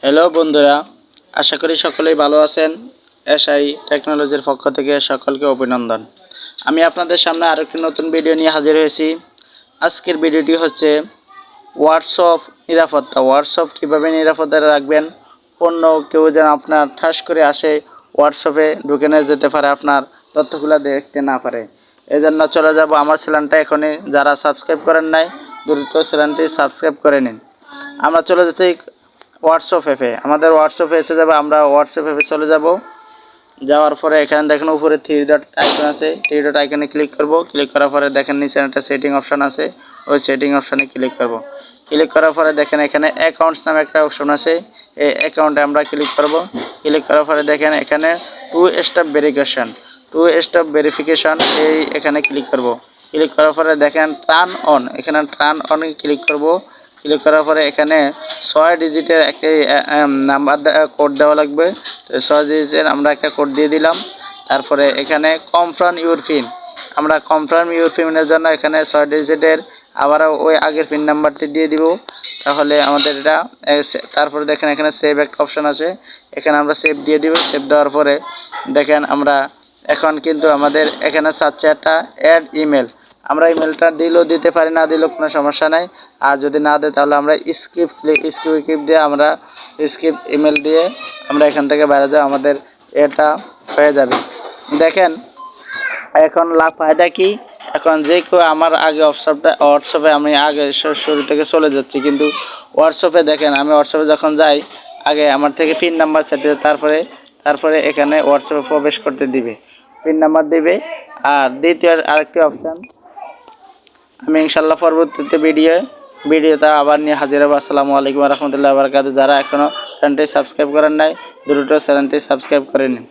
Hello বন্ধুরা, আশা করি সকলেই ভালো আছেন। এসআই টেকনোলজির পক্ষ থেকে সকলকে অভিনন্দন। আমি আপনাদের সামনে আরেকটি নতুন ভিডিও নিয়ে হাজির হয়েছি। আজকের ভিডিওটি হচ্ছে হোয়াটসঅ্যাপ নিরাপত্তা। হোয়াটসঅ্যাপ কীভাবে নিরাপত্তা রাখবেন, অন্য কেউ যেন আপনার ঠাস করে আসে হোয়াটসঅ্যাপে ঢুকে নিয়ে যেতে পারে, আপনার তথ্যগুলো দেখতে না পারে। এই জন্য চলে যাব আমার চ্যানেলটা এখনই যারা সাবস্ক্রাইব করেন নাই দ্রুত চ্যানেলটি সাবস্ক্রাইব করে নিন। আমরা চলে যাচ্ছি হোয়াটসঅ্যাপ অ্যাপে। আমাদের হোয়াটসঅ্যাপে এসে যাবে, আমরা হোয়াটসঅ্যাপ অ্যাপে চলে যাব। যাওয়ার পরে এখানে দেখেন উপরে থ্রি ডট আইকন আছে, থ্রি ডট আইকনে ক্লিক করব। ক্লিক করার পরে দেখেন নিচে একটা সেটিং অপশন আছে, ওই সেটিং অপশনে ক্লিক করব। ক্লিক করার পরে দেখেন এখানে অ্যাকাউন্টস নামে একটা অপশন আছে, এই অ্যাকাউন্টে আমরা ক্লিক করব। ক্লিক করার পরে দেখেন এখানে টু স্টেপ ভেরিফিকেশন এই এখানে ক্লিক করব। ক্লিক করার পরে দেখেন টার্ন অন, এখানে টার্ন অনে ক্লিক করব। ক্লিক করার পরে এখানে 6 ডিজিটের একটি নাম্বার কোড দেওয়া লাগবে। তো 6 ডিজিটের আমরা একটা কোড দিয়ে দিলাম। তারপরে এখানে কনফার্ম ইউর পিন, আমরা কনফার্ম ইউর পিনের জন্য এখানে 6 ডিজিটের আবারও ওই আগের পিন নাম্বারটি দিয়ে দিব। তাহলে আমাদের এটা তারপরে দেখেন এখানে সেভ একটা অপশন আছে, এখানে আমরা সেভ দিয়ে দিব। সেভ দেওয়ার পরে দেখেন আমরা এখন কিন্তু আমাদের এখানে চাচ্ছে একটা অ্যাড ইমেল। আমরা ইমেলটা দিলেও দিতে পারি, না দিলেও কোনো সমস্যা নাই। আর যদি না দেয় তাহলে আমরা স্কিপ দিয়ে আমরা স্কিপ ইমেল দিয়ে আমরা এখান থেকে বাইরে যাই, আমাদের এটা হয়ে যাবে। দেখেন এখন লাভ ফায়দা কি, এখন যে কেউ আমার আগে হোয়াটসঅ্যাপে আমি আগে শুরু থেকে চলে যাচ্ছি, কিন্তু হোয়াটসঅ্যাপে দেখেন আমি হোয়াটসঅ্যাপে যখন যাই আগে আমার থেকে পিন নাম্বার সেট, তারপরে এখানে হোয়াটসঅ্যাপে প্রবেশ করতে দিবে, পিন নাম্বার দিবে। আর দ্বিতীয় আরেকটি অপশান আমি ইনশাল্লাহ পরবর্তীতে ভিডিওটা আবার নিয়ে হাজির হবো। আসসালামু আলাইকুম ওয়া রাহমাতুল্লাহি ওয়া বারাকাতুহু। যারা এখনও চ্যানেলটি সাবস্ক্রাইব করেন নাই দ্রুত চ্যানেলটি সাবস্ক্রাইব করে নিন।